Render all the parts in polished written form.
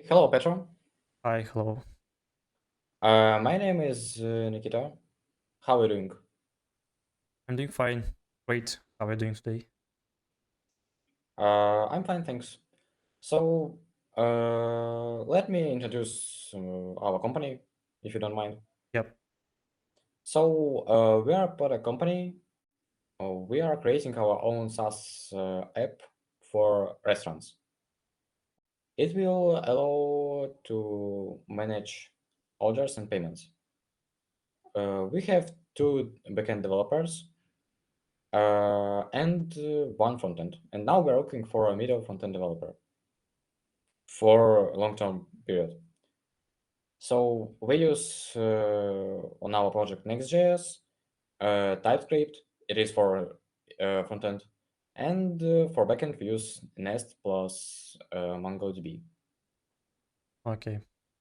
Hello, Petro. Hi, hello. My name is Nikita. How are you doing? I'm doing fine. Great. How are you doing today? I'm fine, thanks. So, let me introduce our company, if you don't mind. Yep. So, we are a product company. We are creating our own SaaS app for restaurants. It will allow to manage orders and payments. We have two backend developers and one frontend. And now we're looking for a middle frontend developer for a long-term period. So we use on our project Next.js, TypeScript. It is for frontend, and for backend we use Nest plus MongoDB. Okay.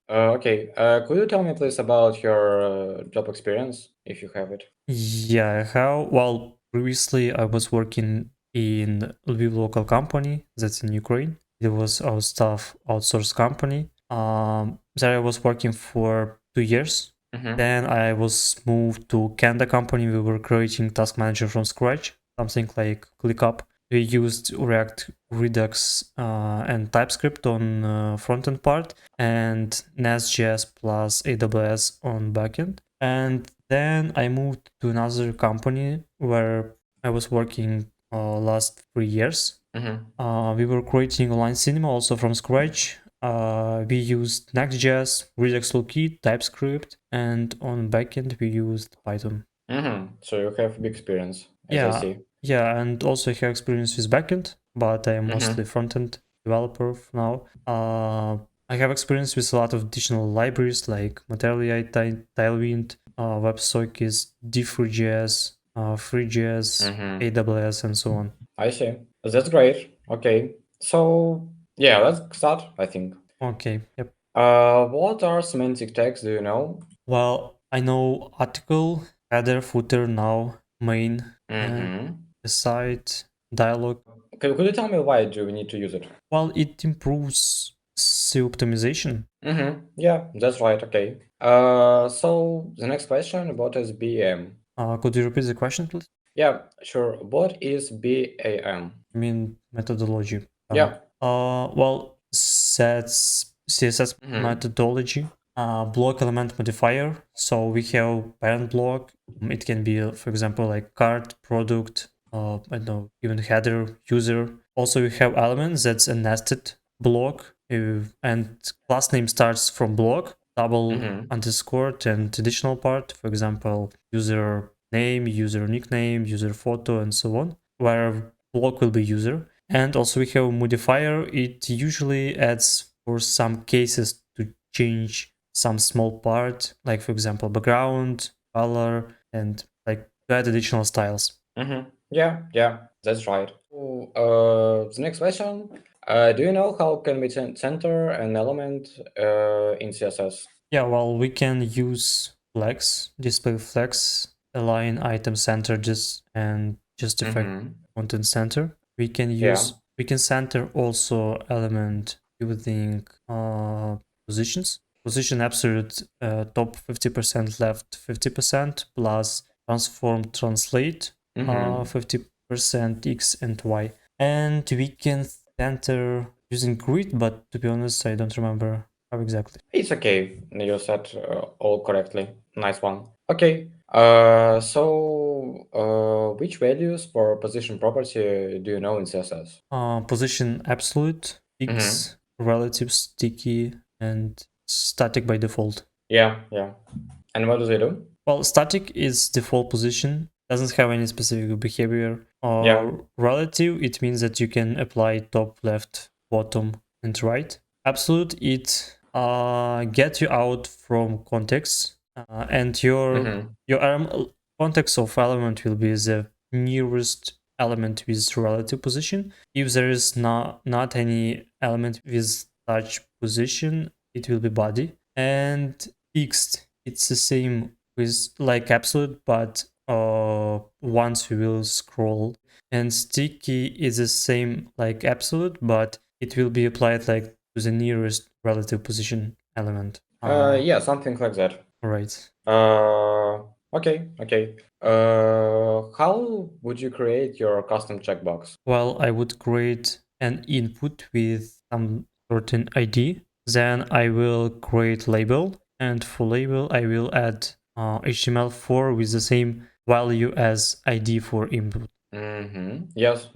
Okay, could you tell me please about your job experience, if you have it? Yeah, how? Well, previously I was working in Lviv local company that's in Ukraine. It was our staff outsourced company. There I was working for 2 years. Mm-hmm. Then I was moved to Canada company. We were creating task manager from scratch, something like ClickUp. We used React, Redux, and TypeScript on frontend part, and Nest.js plus AWS on backend. And then I moved to another company where I was working last 3 years. Mm-hmm. We were creating online cinema also from scratch. We used Next.js, Redux Toolkit, TypeScript, and on backend we used Python. Mm-hmm. So you have big experience, as I Yeah, see. yeah, and also I have experience with backend, but I am mostly Mm-hmm. front-end developer now. I have experience with a lot of additional libraries like Material, Tailwind, WebSockets, D3JS, FreeJS, Mm-hmm. AWS, and so on. I see. That's great. Okay. So yeah, let's start, I think. Okay, yep. What are semantic tags, do you know? Well, I know article, header, footer, now, main, and Mm-hmm. aside, dialog. Could you tell me why do we need to use it? Well, it improves C optimization. Mm-hmm. Yeah, that's right. Okay. So the next question, what is BAM? Could you repeat the question, please? Yeah, sure. What is BAM? I mean methodology. Yeah. Well, sets CSS Mm-hmm. methodology. Block element modifier. So we have parent block. It can be, for example, like cart, product. I don't know, even header, user. Also, we have elements that's a nested block, and class name starts from block, double Mm-hmm. underscore, and additional part. For example, user name, user nickname, user photo, and so on. Where block will be user. And also we have a modifier. It usually adds for some cases to change some small part, like for example background, color, and like to add additional styles. Mm-hmm. Yeah, yeah, that's right. So, the next question. Do you know how can we center an element in CSS? Yeah, well, we can use flex, display flex, align item center just and just effect Mm-hmm. content center. Yeah. We can center also element using positions. Position absolute top 50% left 50% plus transform translate Mm-hmm. 50% x and y. And we can center using grid, but to be honest, I don't remember how exactly. It's okay. You said all correctly. Nice one. Okay. Which values for position property do you know in CSS? Position absolute, Mm-hmm. x, relative, sticky, and static by default. Yeah, yeah. And what do they do? Well, static is default position, doesn't have any specific behavior. Yeah. Relative, it means that you can apply top, left, bottom, and right. Absolute, it get you out from context, and Mm-hmm. your context of element will be the nearest element with relative position. If there is not any element with such position, it will be body. And fixed, it's the same with like absolute, but once we will scroll. And sticky is the same like absolute, but it will be applied like to the nearest relative position element. Yeah, something like that. Right. Okay. How would you create your custom checkbox? Well, I would create an input with some certain ID. Then I will create label, and for label I will add HTML4 with the same value as ID for input. Yes.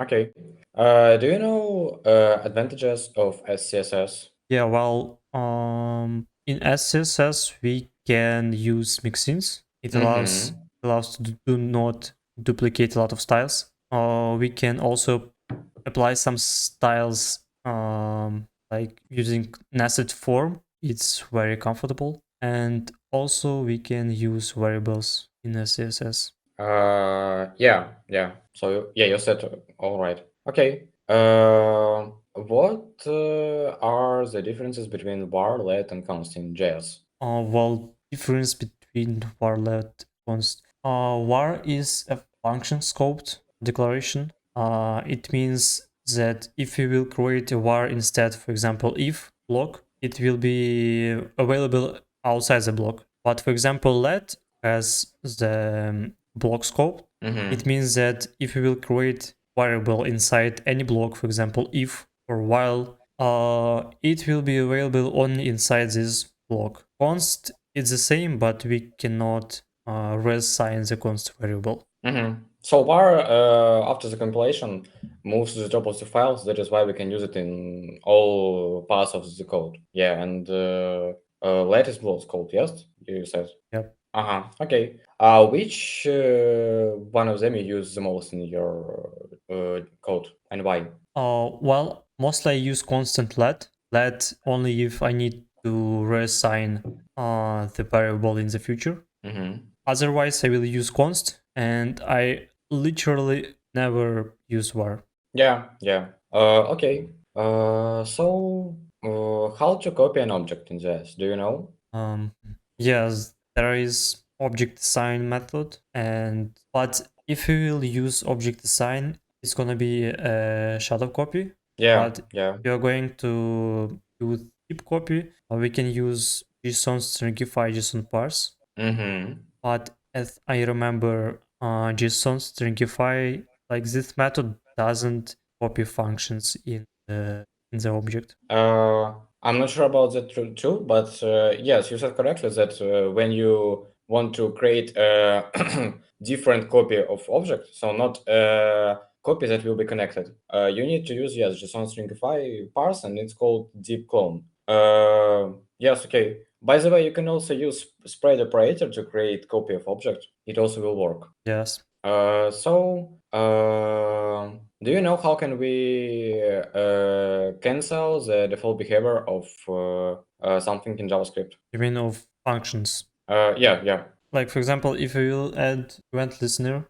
Okay. Do you know advantages of SCSS? Yeah, well, in SCSS we can use mixins. It allows to do not duplicate a lot of styles. We can also apply some styles like using nested form. It's very comfortable, and also we can use variables in SCSS. Yeah. So yeah, you said all right. Okay. What are the differences between var, let, and const in JS? Well, difference between var, let, const. Var is a function scoped declaration. It means that if you will create a var instead, for example, if block, it will be available outside the block. But for example, let has the block scope. It means that if you will create variable inside any block, for example, if or while, it will be available only inside this block. Const is the same, but we cannot reassign the const variable. So var, after the compilation, moves to the top of the files. That is why we can use it in all parts of the code. Yeah, and let is block code. Yes, you said. Yep. Okay. Which one of them you use the most in your code, and why? Well, mostly I use constant let only if I need to reassign the variable in the future. Otherwise, I will use const, and I literally never use var. Yeah. Okay. So how to copy an object in JS? Do you know? Yes, there is object design method, and but if you will use object design, it's gonna be a shadow copy. Yeah. But you're going to use tip copy, or we can use JSON stringify JSON parse. But as I remember, JSON stringify, like this method doesn't copy functions in the object. I'm not sure about that too, but yes, you said correctly that when you want to create a different copy of object, so not a copy that will be connected, you need to use, yes, JSON stringify parse, and it's called deep clone. Yes, okay. By the way, you can also use spread operator to create copy of object. It also will work. Yes. Do you know how can we cancel the default behavior of something in JavaScript? You mean of functions? Yeah. Like for example, if we will add event listener,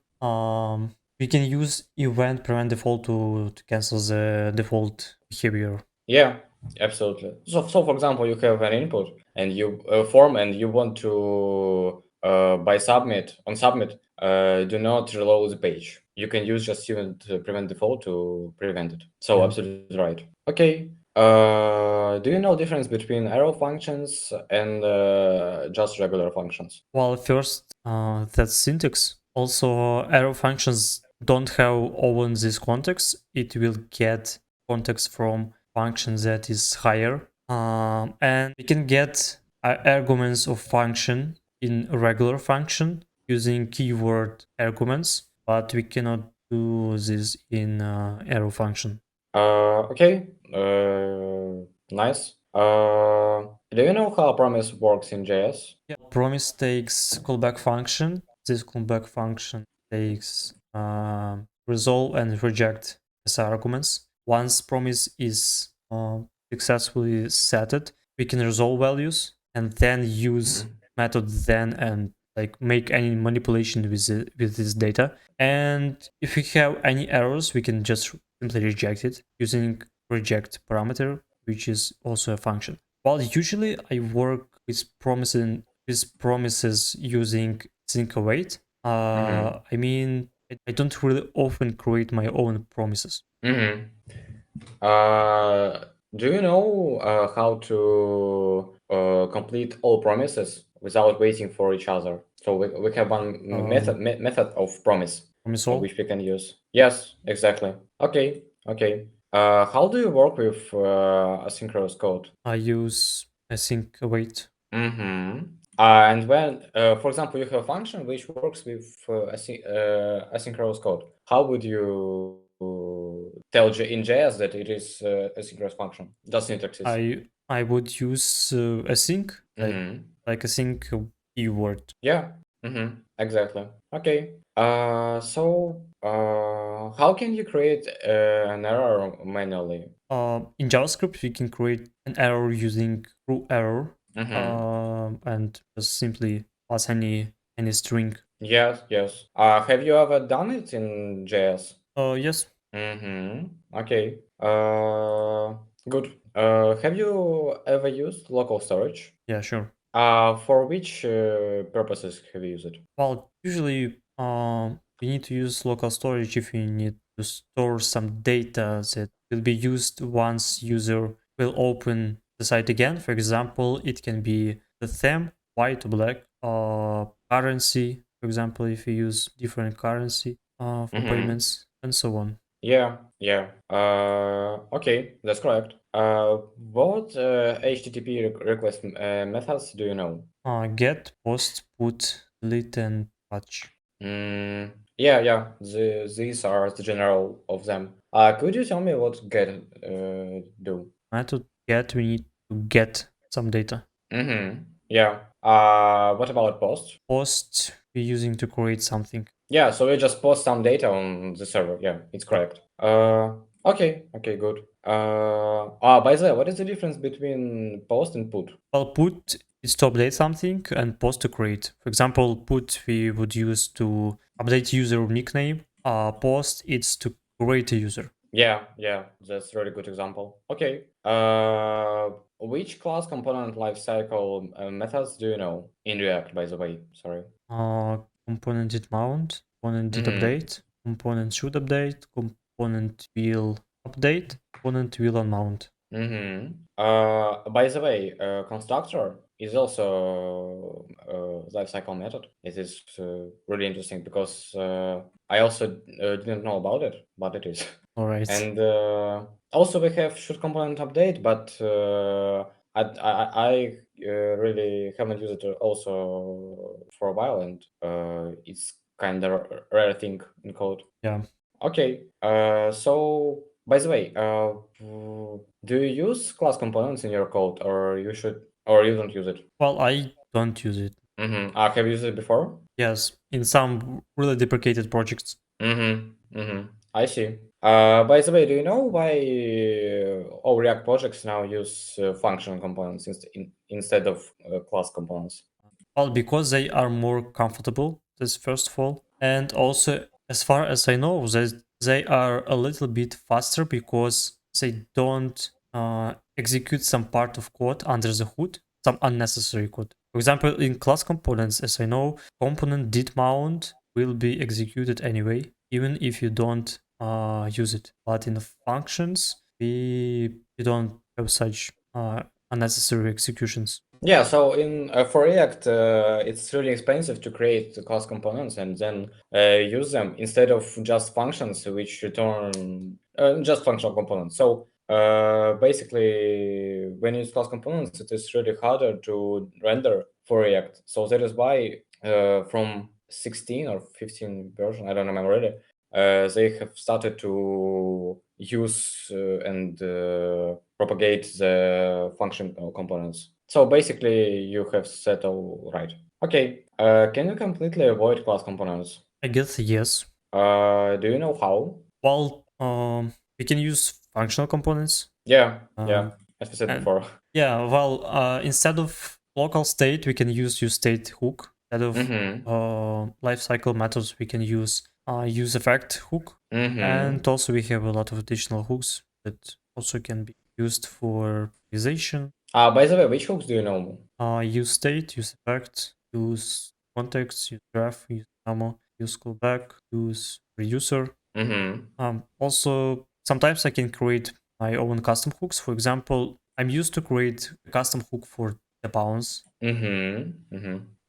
we can use event prevent default to cancel the default behavior. Yeah, absolutely. So for example, you have an input and you form, and you want to by submit do not reload the page. You can use just event prevent default to prevent it. So Yeah. absolutely right. Okay. Do you know difference between arrow functions and just regular functions? Well, first, that's syntax. Also, arrow functions don't have often this context. It will get context from function that is higher. And we can get arguments of function in a regular function using keyword arguments, but we cannot do this in arrow function. Okay. Nice. Do you know how promise works in JS? Yeah, promise takes callback function. This callback function takes resolve and reject as arguments. Once promise is successfully setted, we can resolve values and then use method then and like make any manipulation with this data. And if we have any errors, we can just simply reject it using reject parameter, which is also a function. Well, usually I work with promises using sync await. I mean, I don't really often create my own promises. Do you know how to complete all promises without waiting for each other? So we have one method of promise promise all. which we can use. Yes, exactly. Okay, okay. How do you work with asynchronous code? I use async await. Mm-hmm. And when, for example, you have a function which works with asynchronous code, how would you tell in JS that it is asynchronous function? Doesn't it exist? I would use async, Mm-hmm. like async keyword. Yeah. Mm-hmm. Exactly. Okay. How can you create an error manually? In JavaScript, we can create an error using true error, Mm-hmm. and just simply pass any string. Yes, yes. Have you ever done it in JS? Yes. Mm-hmm. Okay. Good. Have you ever used local storage? Yeah, sure. For which purposes have you used it? Well, usually, we need to use local storage if we need to store some data that will be used once user will open the site again. For example, it can be the theme, white or black, currency, for example, if you use different currency for Mm-hmm. payments, and so on. Yeah, yeah. Okay, that's correct. What HTTP request methods do you know? Get, post, put, delete, and patch. Yeah, yeah. These are the general of them. Could you tell me what get do? To get, we need to get some data. Mm-hmm. Yeah. What about post? Post, we're using to create something. Yeah, so we just post some data on the server. Yeah, it's Yeah. correct. Okay, okay, good. By the way, what is the difference between post and put? Well, put is to update something, and post to create. For example, put we would use to update user nickname. Post it's to create a user. Yeah, yeah, that's a really good example. Okay. Which class component lifecycle methods do you know in React, by the way? Sorry. Component did mount, component did Mm-hmm. update, component should update, component will update, component will unmount. Mm-hmm. By the way, constructor is also a lifecycle method. It is really interesting because I also didn't know about it, but it is. All right. And also we have should component update, but I really haven't used it also for a while, and it's kind of rare thing in code. Yeah. Okay. So by the way, do you use class components in your code, or you don't use it? Well, I don't use it. Mm-hmm. Have you used it before? Yes, in some really deprecated projects. Mm-hmm. Mm-hmm. I see. By the way, do you know why all React projects now use function components instead of class components? Well, because they are more comfortable, that's first of all. And also, as far as I know, they are a little bit faster because they don't execute some part of code under the hood, some unnecessary code. For example, in class components, as I know, component did mount will be executed anyway, even if you don't use it. But in the functions, we don't have such unnecessary executions. Yeah, so in for React, it's really expensive to create the class components and then use them instead of just functions which return just functional components. So basically, when you use class components, it is really harder to render for React. So that is why from 16 or 15 version, I don't remember really, they have started to use and propagate the function components. So basically, you have set all right. Okay. Can you completely avoid class components? I guess yes. Do you know how? Well, we can use functional components. Yeah, yeah, Um, as we said and before. yeah, well, instead of local state, we can use state hook. Instead of Mm-hmm. lifecycle methods, we can use useEffect hook. Mm-hmm. And also we have a lot of additional hooks that also can be used for visualization. By the way, which hooks do you know? Use state, use effect, use context, use graph, use useMemo, use callback, use reducer. Mm-hmm. Also, sometimes I can create my own custom hooks. For example, I'm used to create a custom hook for the bounce.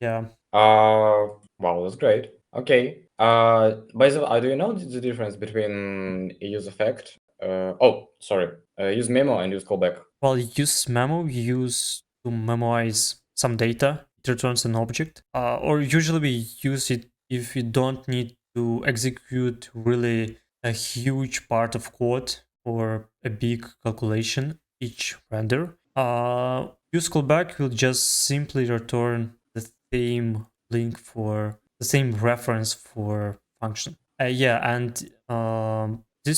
Yeah. Wow, that's great. Okay. By the way, do you know the difference between useEffect? useMemo and useCallback. Well, useMemo we use to memorize some data. It returns an object. Or usually we use it if we don't need to execute really a huge part of code or a big calculation each render. useCallback will just simply return the same link for the same reference for function. These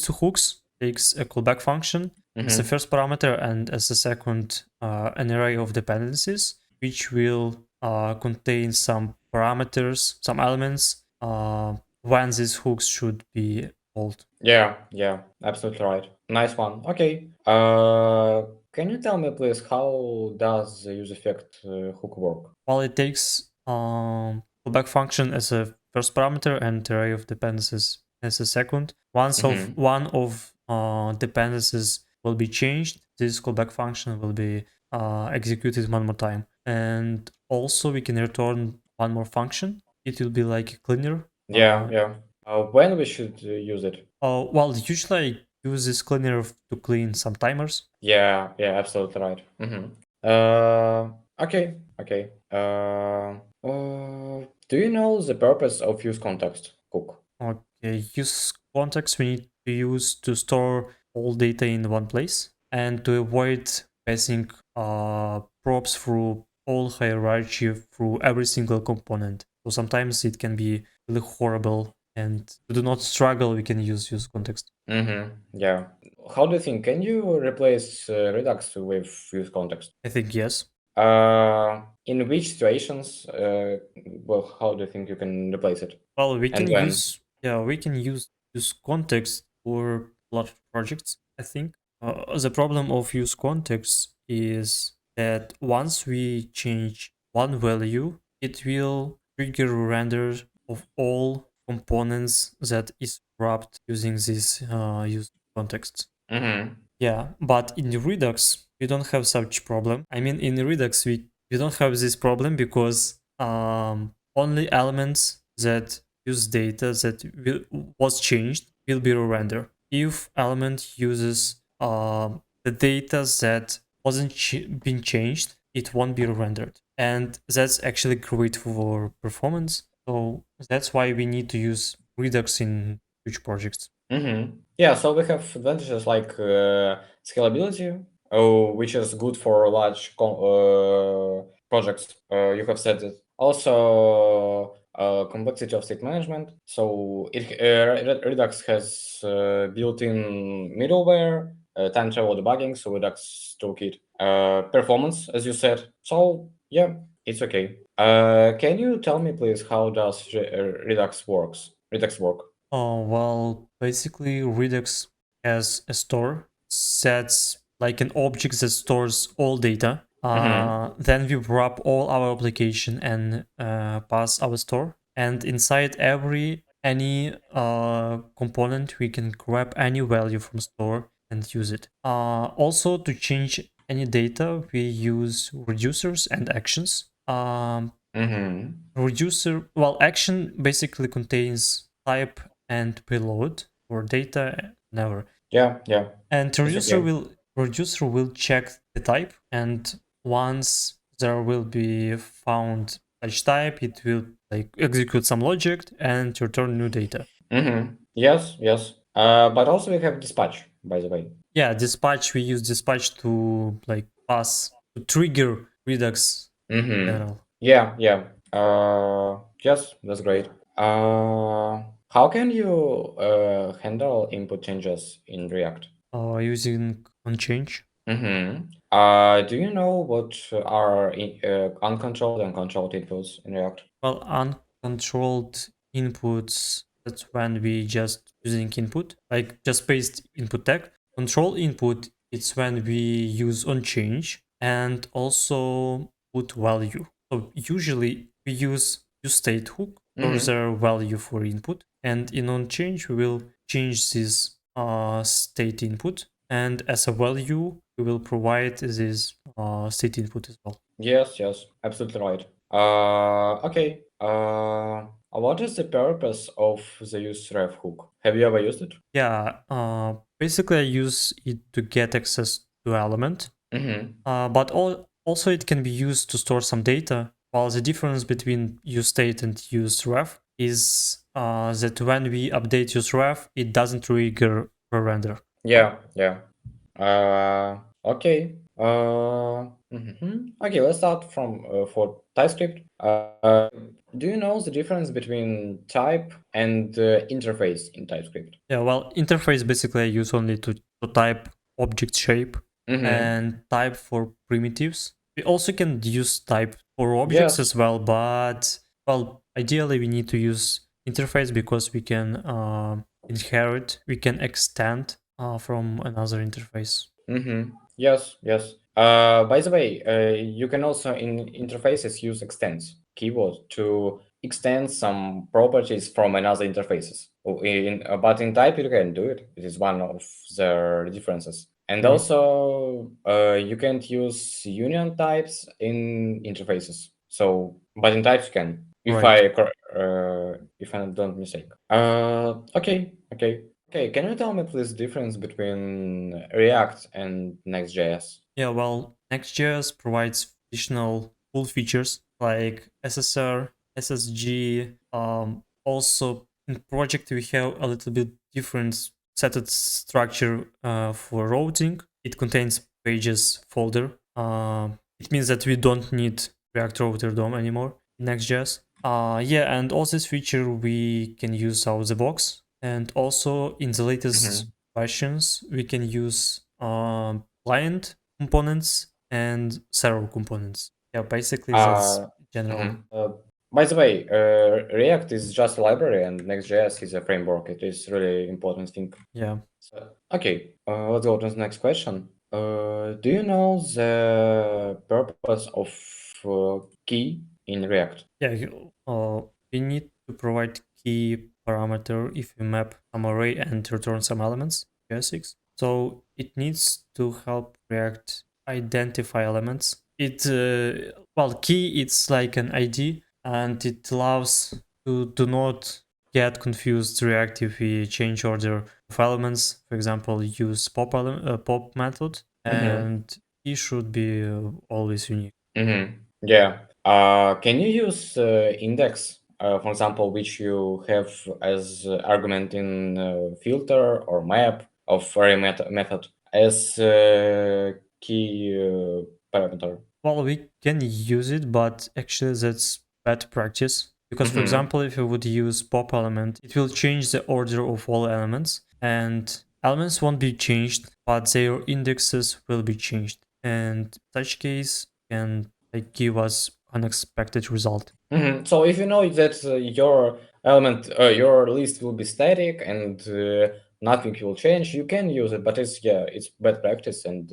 two hooks takes a callback function as the first parameter and as the second an array of dependencies, which will contain some parameters, some elements when these hooks should be called. Yeah, absolutely right. Nice one. Okay. Can you tell me, please, how does the useEffect hook work? Well, it takes callback function as a first parameter and array of dependencies as a second. Once of one of dependencies will be changed, this callback function will be executed one more time. And also we can return one more function. It will be like a cleaner. When we should use it? Well, usually I use this cleaner to clean some timers. Yeah, absolutely right. Okay. Do you know the purpose of useContext hook? Okay, useContext we need to use to store all data in one place and to avoid passing props through all hierarchy through every single component. So sometimes it can be really horrible, and to do not struggle, we can use useContext. Yeah. How do you think? Can you replace Redux with useContext? I think yes. In which situations? How do you think you can replace it? Well, we can And when? use context for a lot of projects. I think the problem of use context is that once we change one value, it will trigger render of all components that is wrapped using this use context. Yeah, but in Redux we don't have such problem. I mean, in Redux we don't have this problem because only elements that use data that was changed will be rendered. If element uses the data that wasn't been changed, it won't be rendered, and that's actually great for performance. So that's why we need to use Redux in huge projects. Yeah, so we have advantages like scalability, which is good for large projects. You have said it. Also, complexity of state management. So Redux has built-in middleware, time travel debugging, so Redux toolkit, performance, as you said. So yeah, it's okay. Can you tell me, please, how does Redux work? Well, basically, Redux has a store that's like an object that stores all data. Then we wrap all our application and pass our store. And inside any component, we can grab any value from store and use it. Also, to change any data, we use reducers and actions. Reducer, well, action basically contains type and payload for data never. Yeah. And It's reducer will check the type, and once there will be found such type, it will like execute some logic and return new data. Yes. But also we have dispatch, by the way. Yeah, dispatch, we use dispatch to like pass to trigger Redux in general. Yeah. Yes, that's great. How can you handle input changes in React? Using onChange. Do you know what are uncontrolled and controlled inputs in React? Well, uncontrolled inputs, that's when we just using input, like just paste input tag. Control input, it's when we use onChange and also put value. So usually we use state hook or their value for input, and in onChange we will change this state input, and as a value, we will provide this state input as well. Yes, absolutely right. Okay. What is the purpose of the useRef hook? Have you ever used it? Yeah, basically I use it to get access to element, Mm-hmm. but also it can be used to store some data, while the difference between useState and useRef is that when we update useRef, it doesn't trigger a render. Yeah. Okay. Okay, let's start from for TypeScript. Do you know the difference between type and interface in TypeScript? Yeah, well, interface basically I use only to type object shape Mm-hmm. and type for primitives. We also can use type for objects Yes. as well, but well, ideally we need to use interface because we can inherit, we can extend from another interface. Mm-hmm. Yes. By the way, you can also in interfaces use extends keyword to extend some properties from another interfaces. But in type you can do it. It is one of the differences. And Sure. also, you can't use union types in interfaces. So, but in types you can. Right. If I don't mistake. Okay. Can you tell me please difference between React and Next.js? Yeah, well, Next.js provides additional cool features like SSR, SSG. Also, in project we have a little bit different setted structure for routing. It contains pages folder. It means that we don't need React Router DOM anymore in Next.js. Yeah, and all this feature we can use out of the box. And also in the latest versions, we can use client components and server components. Yeah, basically that's Uh, general. by the way, React is just a library and Next.js is a framework. It is really important thing. Yeah. So, okay, let's go to the next question. Do you know the purpose of key in React? Yeah, we need to provide key parameter if we map some array and return some elements, JSX. So it needs to help React identify elements. Well, key it's like an ID and it allows to do not get confused React if we change order of elements. For example, use pop method, and key should be always unique. Yeah. Can you use index, for example, which you have as argument in filter or map of array method as key parameter? Well, we can use it, but actually that's bad practice. Because, for Mm-hmm. example, if you would use pop element, it will change the order of all elements, and elements won't be changed, but their indexes will be changed. And such case can like give us unexpected result. So if you know that your element, your list will be static and nothing will change, you can use it, but it's bad practice and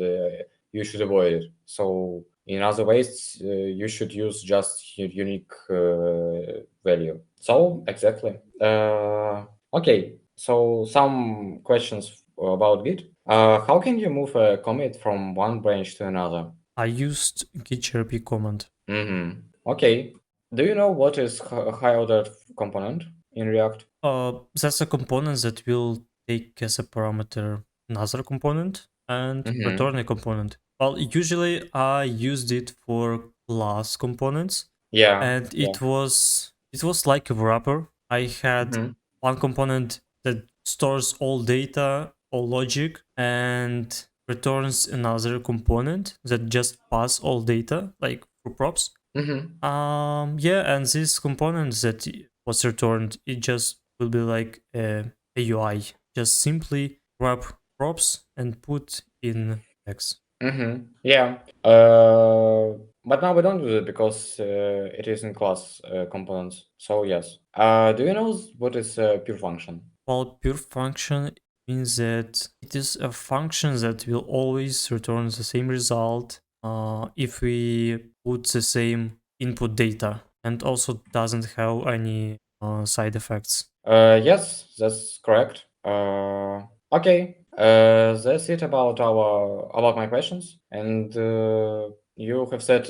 you should avoid it. So in other ways, you should use just unique value. So exactly. Okay. So some questions about Git. How can you move a commit from one branch to another? I used git command. Okay. Do you know what is high order component in React? That's a component that will take as a parameter another component and return a component. Well, usually I used it for class components, Yeah. and it was like a wrapper. I had Mhm. one component that stores all data, all logic, and returns another component that just pass all data, like for props. Mhm. Yeah, and this component that was returned, it just will be like a UI. Just simply grab props and put in text. Yeah. But now we don't do it because it is in class components. So yes. Do you know what is pure function? Well, pure function means that it is a function that will always return the same result if we put the same input data, and also doesn't have any side effects. Yes, that's correct. Okay. That's it about my questions, and you have said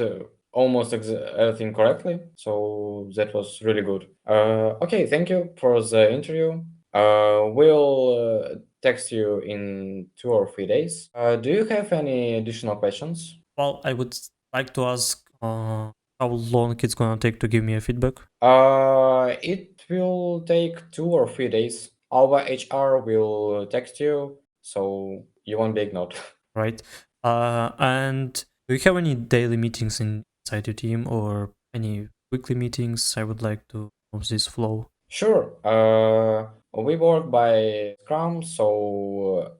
almost everything correctly, so that was really good. Okay, thank you for the interview. We'll text you in 2 or 3 days. Do you have any additional questions? Well, I would like to ask how long it's gonna take to give me a feedback. It will take 2 or 3 days. Our HR will text you, so you won't be ignored. Right. And do you have any daily meetings inside your team or any weekly meetings? I would like to know this flow. Sure. We work by Scrum, so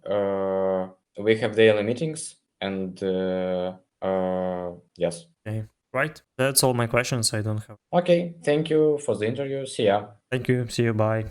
we have daily meetings, and yes. Okay. Right. That's all my questions. I don't have. Okay. Thank you for the interview. See ya. Thank you. See you. Bye.